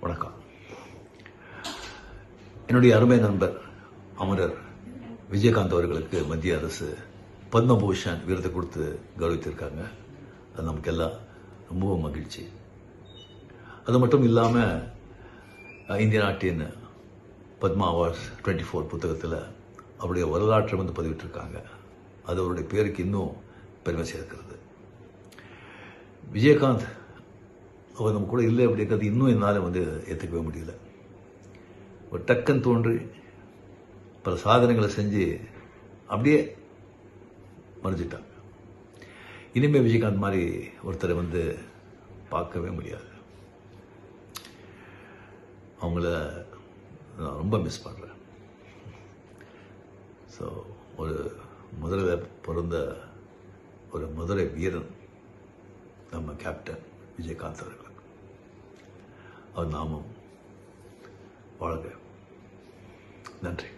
வணக்கம். என்னுடைய அருமை நண்பர் அமரர் விஜயகாந்த் அவர்களுக்கு மத்திய அரசு பத்மபூஷன் விருது கொடுத்து கௌரவித்திருக்காங்க. அது நமக்கு எல்லாம் ரொம்பவும் மகிழ்ச்சி. அது மட்டும் இல்லாமல் இந்திய நாட்டின் பத்மா அவார்ட்ஸ் 24 புத்தகத்தில் அவருடைய வரலாற்றை பதிவிட்டிருக்காங்க. அது அவருடைய பேருக்கு இன்னும் பெருமை சேர்க்கிறது. விஜயகாந்த் அவர் நம்ம கூட இல்லை அப்படிங்கிறது இன்னும் என்னால் ஏற்றுக்கவே முடியல. ஒரு டக்குன்னு தோன்றி பல சாதனைகளை செஞ்சு அப்படியே மறைஞ்சிட்டாங்க. இனிமேல் விஜயகாந்த் மாதிரி ஒருத்தரை பார்க்கவே முடியாது. அவங்கள நான் ரொம்ப மிஸ் பண்ணுறேன். ஸோ ஒரு முதலில் பிறந்த ஒரு மதுரை வீரன் நம்ம கேப்டன் விஜயகாந்த் அவர்கள். அவர் நாமும் வாழ்க. நன்றி.